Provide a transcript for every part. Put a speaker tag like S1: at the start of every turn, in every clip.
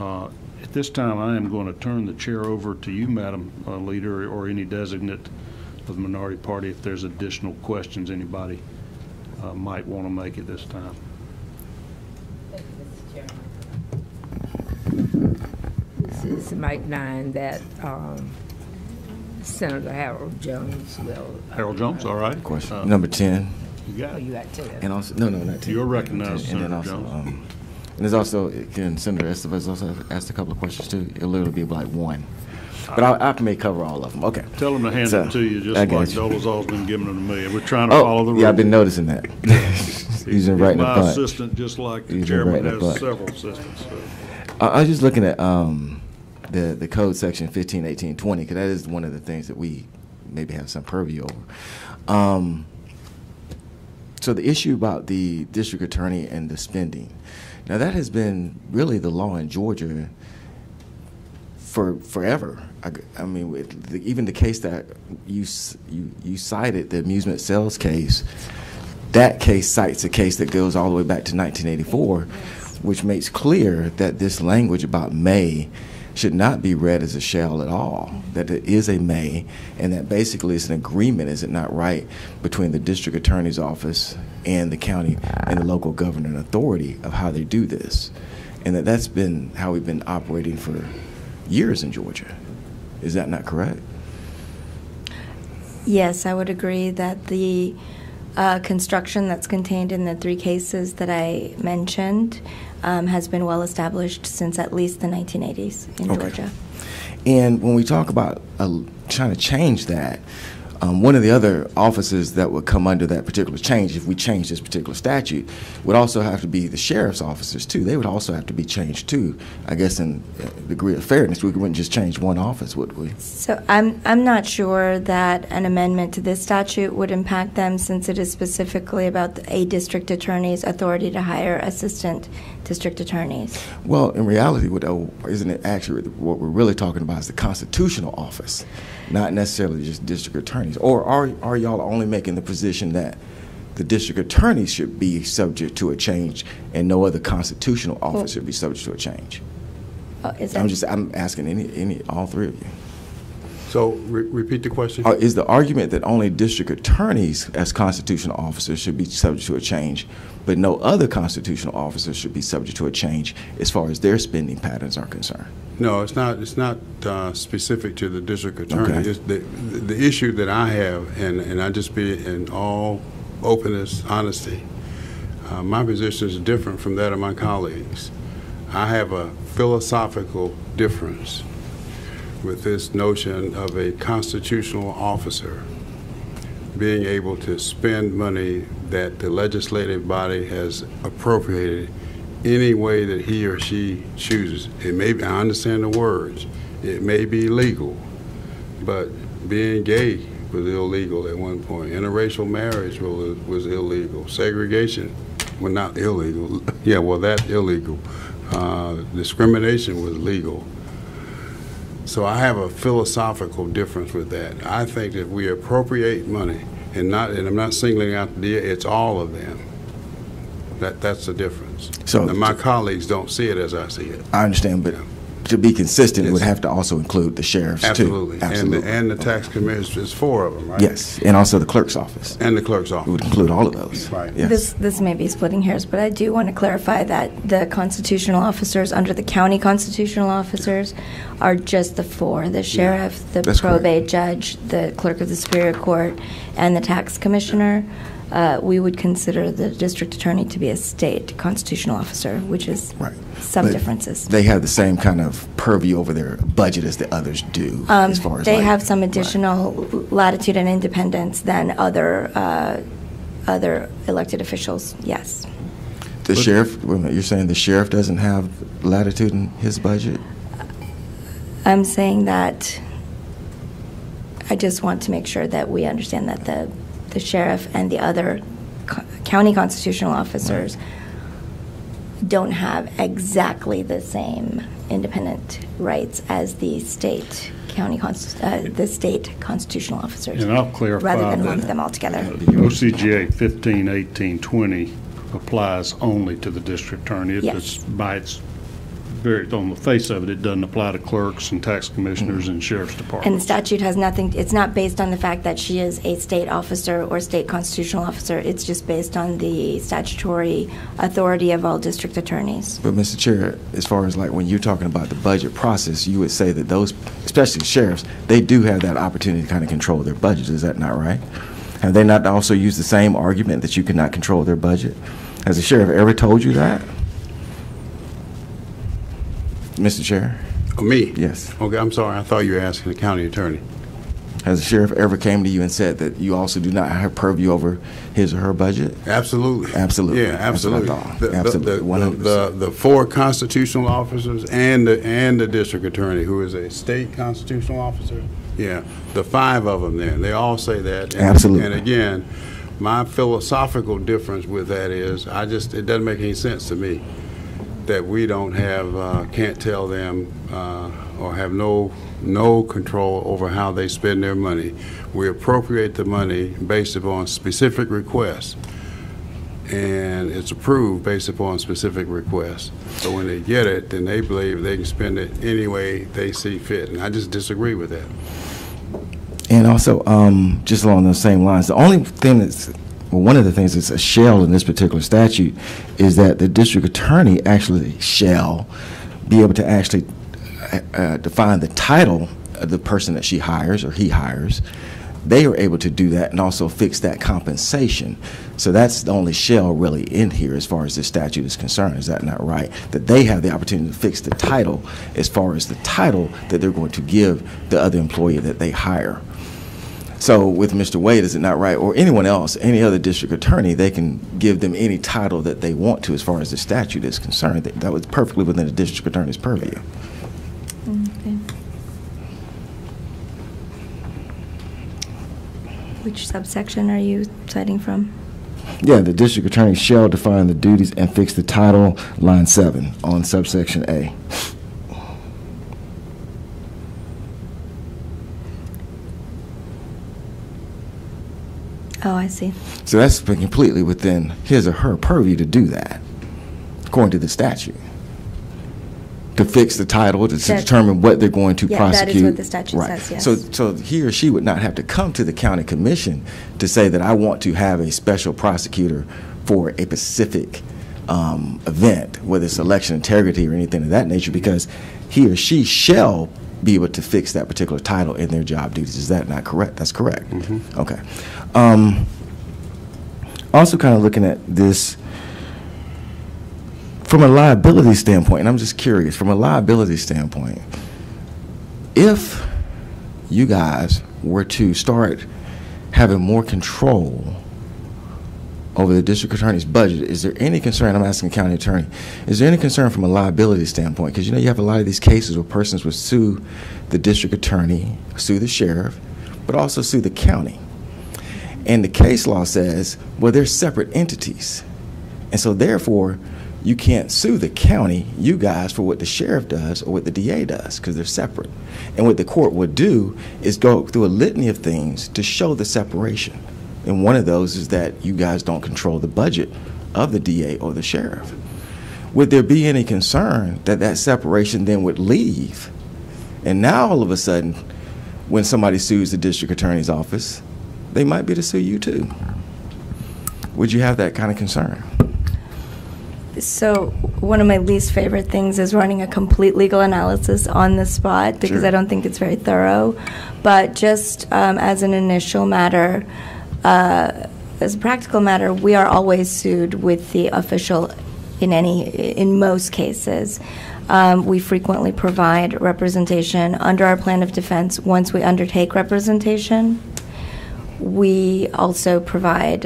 S1: At this time, I am going to turn the chair over to you, Madam Leader, or any designate of the minority party if there's additional questions anybody might want to make at this time.
S2: Thank you, Mr. Chairman. This is Mike 9 that Senator Harold Jones will.
S1: Harold Jones, all right.
S3: Question number 10.
S1: You got it.
S2: Oh, you got 10.
S3: And also, no, not 10.
S1: You're recognized, Senator
S3: also,
S1: Jones.
S3: And there's also, can Senator Estevez also asked a couple of questions too? It'll literally be like one. But I may cover all of them. Okay.
S1: Tell them to hand it to you, just like Dolezal's been giving them to me. And we're trying to follow the rules.
S3: Yeah, I've been noticing that. He's been writing a bunch.
S1: My assistant, just like the chairman has several assistants. So.
S3: I was just looking at the code section 151820, because that is one of the things that we maybe have some purview over. So the issue about the district attorney and the spending. Now that has been really the law in Georgia for forever. I mean, even the case that you cited, the amusement sales case, that case cites a case that goes all the way back to 1984, which makes clear that this language about may should not be read as a shall at all, that it is a may, and that basically it's an agreement, is it not right, between the district attorney's office and the county and the local governing authority of how they do this, and that's been how we've been operating for years in Georgia. Is that not correct?
S4: Yes, I would agree that the construction that's contained in the 3 cases that I mentioned has been well established since at least the 1980s in Georgia.
S3: And when we talk about trying to change that, one of the other offices that would come under that particular change, if we change this particular statute, would also have to be the sheriff's officers too. They would also have to be changed too. I guess in degree of fairness, we wouldn't just change one office, would we?
S4: So I'm not sure that an amendment to this statute would impact them, since it is specifically about a district attorney's authority to hire assistant district attorneys.
S3: Well, in reality, isn't it actually what we're really talking about is the constitutional office, not necessarily just district attorneys? Or are y'all only making the position that the district attorney should be subject to a change and no other constitutional office should be subject to a change? I'm asking all 3 of you.
S5: So repeat the question.
S3: Is the argument that only district attorneys as constitutional officers should be subject to a change, but no other constitutional officers should be subject to a change as far as their spending patterns are concerned?
S5: No, it's not. It's not specific to the district attorney.
S3: Okay.
S5: It's the issue that I have, and I just be in all openness, honesty. My position is different from that of my colleagues. I have a philosophical difference with this notion of a constitutional officer being able to spend money that the legislative body has appropriated any way that he or she chooses. It may be, I understand the words, it may be legal, but being gay was illegal at one point. Interracial marriage was illegal. Segregation, well, not illegal. Yeah, well, that's illegal. Discrimination was legal. So I have a philosophical difference with that. I think that we appropriate money, and I'm not singling out the DA, it's all of them. That's the difference. So my colleagues don't see it as I see it.
S3: I understand, but to be consistent, it would have to also include the sheriffs
S5: Absolutely.
S3: too. Absolutely.
S5: And the tax commissioners, there's 4 of them, right?
S3: Yes, and also the clerk's office.
S5: And the clerk's office.
S3: It would include all of those.
S5: Right.
S3: Yes.
S4: This may be splitting hairs, but I do want to clarify that the constitutional officers under the county constitutional officers are just the 4: the sheriff, the probate judge, the clerk of the Superior Court, and the tax commissioner. We would consider the district attorney to be a state constitutional officer, which is some differences.
S3: They have the same kind of purview over their budget as the others do. As far as
S4: they have some additional latitude and independence than other elected officials. Yes.
S3: The sheriff. Wait a minute, you're saying the sheriff doesn't have latitude in his budget?
S4: I'm saying that I just want to make sure that we understand that the sheriff and the other county constitutional officers don't have exactly the same independent rights as the state constitutional officers.
S1: And I'll clarify
S4: rather than
S1: that
S4: lump them all together.
S1: OCGA 151820 applies only to the district attorney.
S4: Yes.
S1: By its on the face of it, it doesn't apply to clerks and tax commissioners and sheriff's departments.
S4: And the statute has nothing, it's not based on the fact that she is a state officer or state constitutional officer. It's just based on the statutory authority of all district attorneys.
S3: But Mr. Chair, as far as like when you're talking about the budget process, you would say that those, especially sheriffs, they do have that opportunity to kind of control their budgets. Is that not right? Have they not also used the same argument that you cannot control their budget? Has the sheriff ever told you that? Mr. Chair?
S5: Oh, me?
S3: Yes.
S5: Okay, I'm sorry. I thought you were asking the county attorney.
S3: Has the sheriff ever came to you and said that you also do not have purview over his or her budget?
S5: Absolutely.
S3: Absolutely.
S5: Yeah, absolutely.
S3: That's what I thought. Absolutely.
S5: The four constitutional officers and the district attorney, who is a state constitutional officer. Yeah, the five of them there. They all say that. And,
S3: Absolutely.
S5: And again, my philosophical difference with that is, it doesn't make any sense to me that we don't have, can't tell them or have no control over how they spend their money. We appropriate the money based upon specific requests, and it's approved based upon specific requests. So when they get it, then they believe they can spend it any way they see fit, and I just disagree with that.
S3: And also, just along those same lines, the only thing that's, well, one of the things that's a shell in this particular statute is that the district attorney actually shall be able to actually define the title of the person that she hires or he hires. They are able to do that and also fix that compensation. So that's the only shell really in here as far as this statute is concerned. Is that not right? That they have the opportunity to fix the title as far as the title that they're going to give the other employee that they hire. So with Mr. Wade, is it not right, or anyone else, any other district attorney, they can give them any title that they want to as far as the statute is concerned. That was perfectly within the district attorney's purview.
S4: Okay. Which subsection are you citing from?
S3: Yeah, the district attorney shall define the duties and fix the title, line 7 on subsection A.
S4: Oh, I see.
S3: So that's been completely within his or her purview to do that, according to the statute. To fix the title, to determine what they're going to prosecute.
S4: That is what the statute says, yes.
S3: So he or she would not have to come to the county commission to say that I want to have a special prosecutor for a specific event, whether it's election integrity or anything of that nature, because he or she shall be able to fix that particular title in their job duties. Is that not correct? That's correct. Mm-hmm. Okay. Also kind of looking at this from a liability standpoint, and I'm just curious, from a liability standpoint, if you guys were to start having more control over the district attorney's budget, is there any concern, I'm asking the county attorney, is there any concern from a liability standpoint? Because you know you have a lot of these cases where persons would sue the district attorney, sue the sheriff, but also sue the county. And the case law says, well, they're separate entities. And so therefore, you can't sue the county, you guys, for what the sheriff does or what the DA does, because they're separate. And what the court would do is go through a litany of things to show the separation. And one of those is that you guys don't control the budget of the DA or the sheriff. Would there be any concern that that separation then would leave? And now all of a sudden, when somebody sues the district attorney's office, they might be to sue you too. Would you have that kind of concern?
S4: So one of my least favorite things is running a complete legal analysis on the spot, because I don't think it's very thorough. But just as an initial matter, as a practical matter, we are always sued with the official in most cases. We frequently provide representation under our plan of defense. Once we undertake representation, we also provide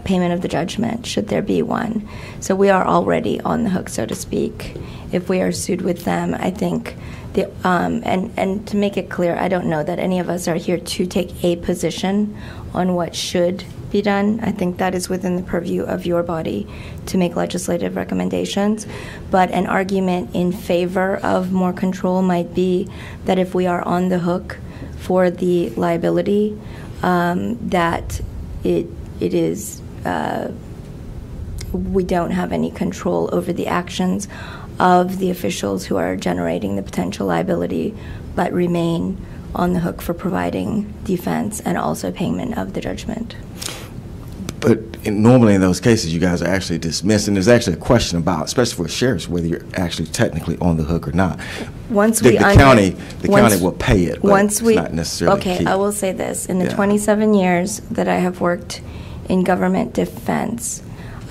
S4: payment of the judgment, should there be one. So we are already on the hook, so to speak, if we are sued with them. I think, and to make it clear, I don't know that any of us are here to take a position on what should be done. I think that is within the purview of your body to make legislative recommendations. But an argument in favor of more control might be that if we are on the hook for the liability, that it is we don't have any control over the actions of the officials who are generating the potential liability, but remain on the hook for providing defense and also payment of the judgment.
S3: But normally in those cases, you guys are actually dismissed, and there's actually a question about, especially for sheriffs, whether you're actually technically on the hook or not.
S4: Once
S3: the county will pay it, but it's not necessarily
S4: okay,
S3: key.
S4: I will say this. In the 27 years that I have worked in government defense,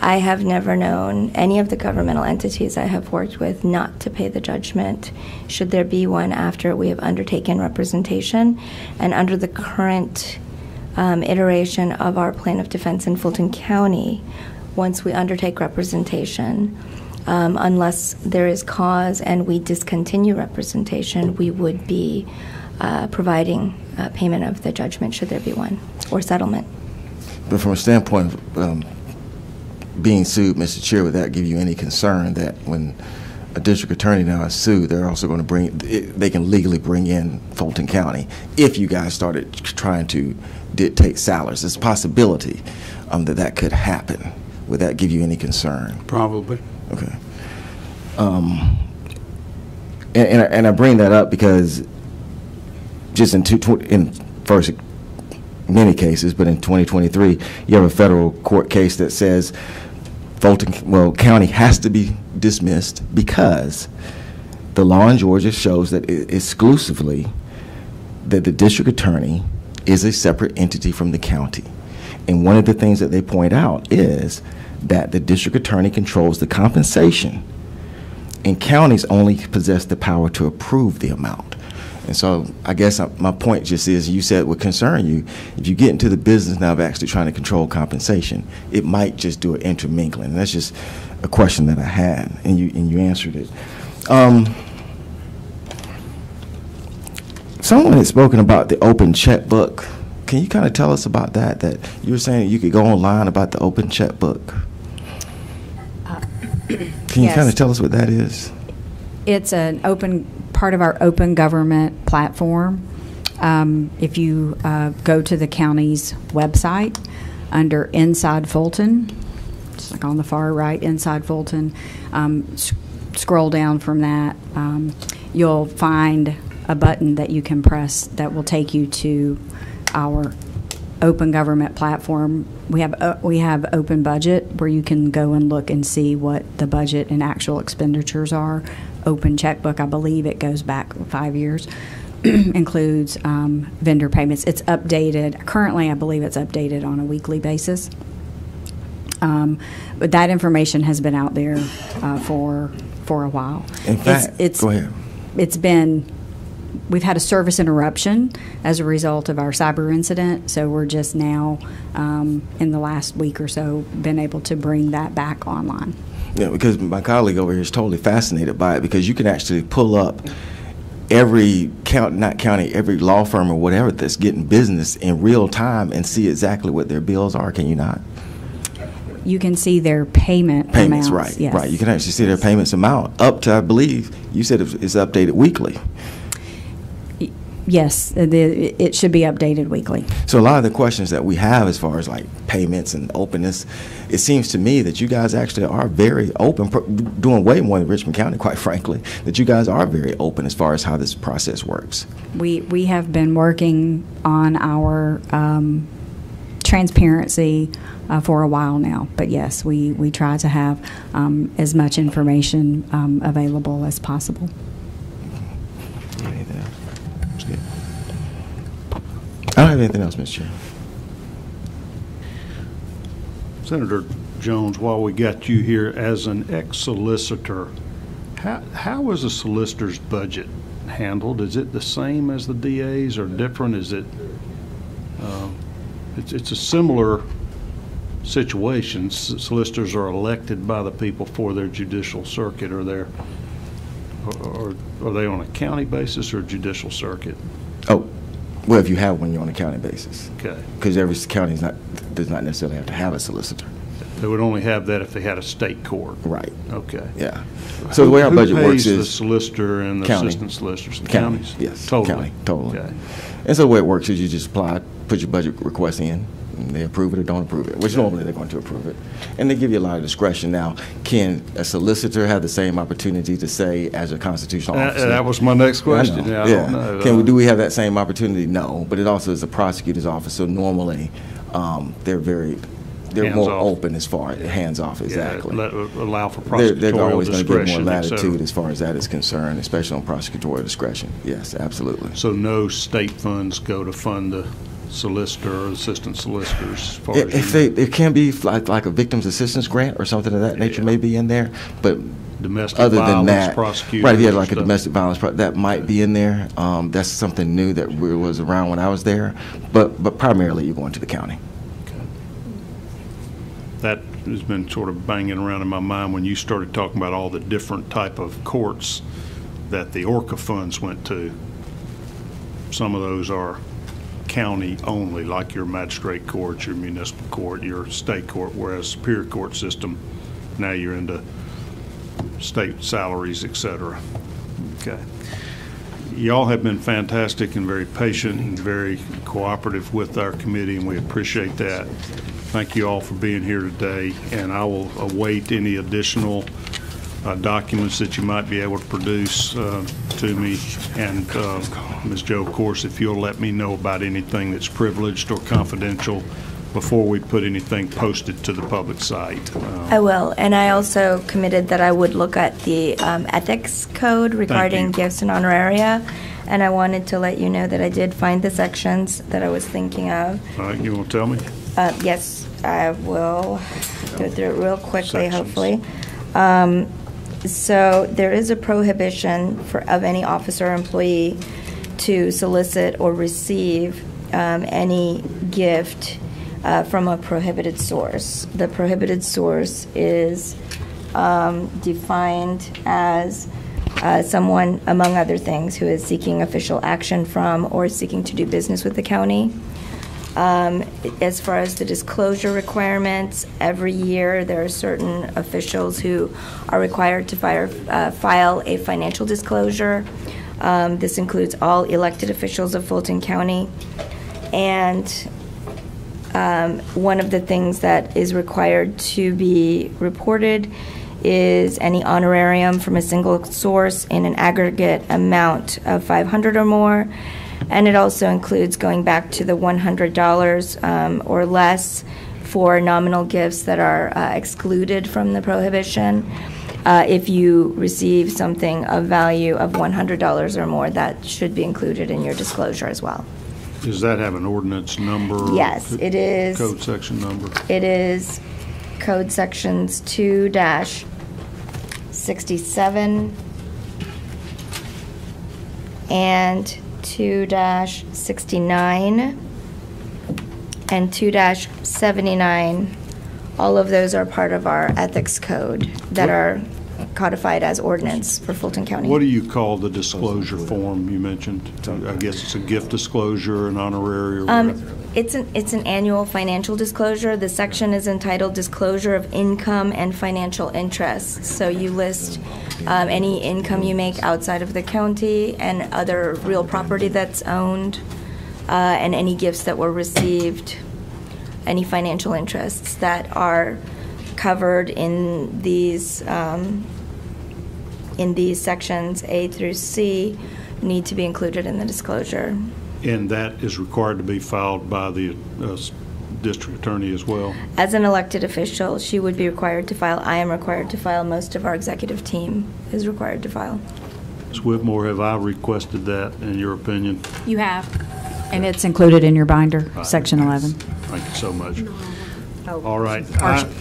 S4: I have never known any of the governmental entities I have worked with not to pay the judgment, should there be one after we have undertaken representation. And under the current iteration of our plan of defense in Fulton County, once we undertake representation, unless there is cause and we discontinue representation, we would be providing payment of the judgment should there be one, or settlement.
S3: But from a standpoint of being sued, Mr. Chair, would that give you any concern that when a district attorney now is sued, they're also going to they can legally bring in Fulton County if you guys started trying to dictate salaries? There's a possibility that could happen. Would that give you any concern?
S5: Probably.
S3: Okay. And I bring that up because just in many cases, but in 2023, you have a federal court case that says County has to be dismissed because the law in Georgia shows that exclusively that the district attorney is a separate entity from the county. And one of the things that they point out is that the district attorney controls the compensation, and counties only possess the power to approve the amount. And so I guess my point just is, you said would concern you, if you get into the business now of actually trying to control compensation, it might just do an intermingling. And that's just a question that I had, and you answered it. Someone had spoken about the open checkbook. Can you kind of tell us about that? That you were saying you could go online about the open checkbook. Can you kind of tell us what that is?
S6: It's an open part of our open government platform. If you go to the county's website under Inside Fulton, just like on the far right, Inside Fulton, scroll down from that, you'll find a button that you can press that will take you to our open government platform. We have open budget where you can go and look and see what the budget and actual expenditures are. Open checkbook, I believe it goes back 5 years, includes vendor payments. It's updated. Currently, I believe it's updated on a weekly basis. But that information has been out there for a while.
S3: In fact, go ahead.
S6: We've had a service interruption as a result of our cyber incident, so we're just now, in the last week or so, been able to bring that back online.
S3: Yeah, because my colleague over here is totally fascinated by it, because you can actually pull up every every law firm or whatever that's getting business in real time and see exactly what their bills are, can you not?
S6: You can see their payments, amounts.
S3: Right,
S6: yes.
S3: Right. You can actually see their payments amount up to, I believe, you said it's updated weekly.
S6: Yes, it should be updated weekly.
S3: So a lot of the questions that we have as far as like payments and openness, it seems to me that you guys actually are very open, doing way more than Richmond County, quite frankly, that you guys are very open as far as how this process works.
S6: We have been working on our transparency for a while now, but yes, we try to have as much information available as possible.
S3: Anything else? That's good. I don't have anything else, Mr. Chair.
S1: Senator Jones, while we got you here, as an ex-solicitor, how is a solicitor's budget handled? Is it the same as the DA's or different? Is it? It's a similar situation. Solicitors are elected by the people for their judicial circuit, or are they on a county basis or a judicial circuit?
S3: Oh, well, if you have one, you're on a county basis.
S1: Okay.
S3: Because every county does not necessarily have to have a solicitor.
S1: They would only have that if they had a state court.
S3: Right.
S1: Okay.
S3: Yeah. So the way our budget works is
S1: who pays the solicitor and the
S3: county.
S1: assistant solicitors? The
S3: Counties.
S1: counties?
S3: Yes.
S1: Totally.
S3: County. Totally.
S1: Okay.
S3: And so the way it works is you just apply, put your budget request in, and they approve it or don't approve it, which normally they're going to approve it. And they give you a lot of discretion. Now, can a solicitor have the same opportunity to say as a constitutional officer?
S1: That was my next question.
S3: I
S1: don't know.
S3: Do we have that same opportunity? No, but it also is a prosecutor's office, so normally they're more open as far as hands-off, exactly.
S1: Allow for
S3: They're
S1: prosecutorial
S3: always going to give more
S1: discretion, et cetera.
S3: latitude as far as that is concerned, especially on prosecutorial discretion. Yes, absolutely.
S1: So no state funds go to fund the solicitor or assistant solicitors, as far as
S3: If it can be like a victim's assistance grant or something of that nature may be in there, but
S1: domestic
S3: other than
S1: violence
S3: that,
S1: prosecutors.
S3: right, if you had like a
S1: stuff.
S3: domestic violence, that might be in there. That's something new that was around when I was there, but primarily you're going to the county.
S1: That has been sort of banging around in my mind when you started talking about all the different type of courts that the ORCA funds went to. Some of those are county only, like your magistrate court, your municipal court, your state court, whereas Superior Court system, now you're into state salaries, et cetera. Okay. Y'all have been fantastic and very patient and very cooperative with our committee, and we appreciate that. Thank you all for being here today, and I will await any additional documents that you might be able to produce to me. And Ms. Joe, of course, if you'll let me know about anything that's privileged or confidential before we put anything posted to the public site.
S4: I will, and I also committed that I would look at the ethics code regarding gifts and honoraria, and I wanted to let you know that I did find the sections that I was thinking of.
S1: All right, you want to tell me?
S4: Yes, I will go through it real quickly,
S1: Sections.
S4: hopefully. So there is a prohibition of any officer or employee to solicit or receive any gift from a prohibited source. The prohibited source is defined as someone, among other things, who is seeking official action from or seeking to do business with the county. As far as the disclosure requirements, every year there are certain officials who are required to file a financial disclosure. This includes all elected officials of Fulton County. And one of the things that is required to be reported is any honorarium from a single source in an aggregate amount of $500 or more. And it also includes going back to the $100 or less for nominal gifts that are excluded from the prohibition. If you receive something of value of $100 or more, that should be included in your disclosure as well.
S1: Does that have an ordinance number?
S4: Yes, it is.
S1: Code section number?
S4: It is Code Sections 2-67 and 2-69 and 2-79. All of those are part of our ethics code that are codified as ordinance for Fulton County.
S1: What do you call the disclosure form you mentioned? I guess it's a gift disclosure, an honorary, or whatever.
S4: It's an annual financial disclosure. The section is entitled Disclosure of Income and Financial Interests. So you list any income you make outside of the county and other real property that's owned, and any gifts that were received, any financial interests that are covered in these sections A through C need to be included in the disclosure.
S1: And that is required to be filed by the district attorney as well?
S4: As an elected official, she would be required to file. I am required to file. Most of our executive team is required to file.
S1: Ms. Whitmore, have I requested that, in your opinion?
S6: You have. And it's included in your binder, Section 11.
S1: Thank you so much. All right.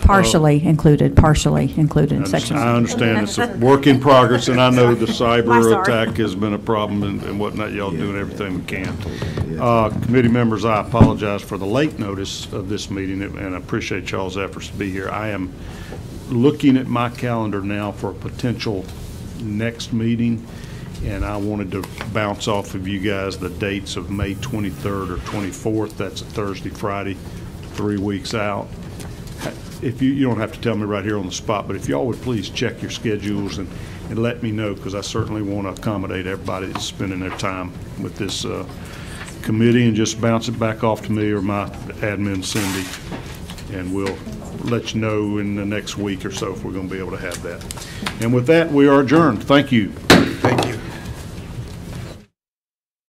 S6: Partially included in Section 11.
S1: I understand it's a work in progress, and I know the cyber attack has been a problem and whatnot. Y'all doing everything we can. Committee members, I apologize for the late notice of this meeting, and I appreciate y'all's efforts to be here. I am looking at my calendar now for a potential next meeting, and I wanted to bounce off of you guys the dates of May 23rd or 24th. That's a Thursday, Friday, 3 weeks out. If you don't have to tell me right here on the spot, but if y'all would please check your schedules and let me know, because I certainly want to accommodate everybody that's spending their time with this committee and just bounce it back off to me or my admin, Cindy, and we'll let you know in the next week or so if we're going to be able to have that. And with that, we are adjourned. Thank you.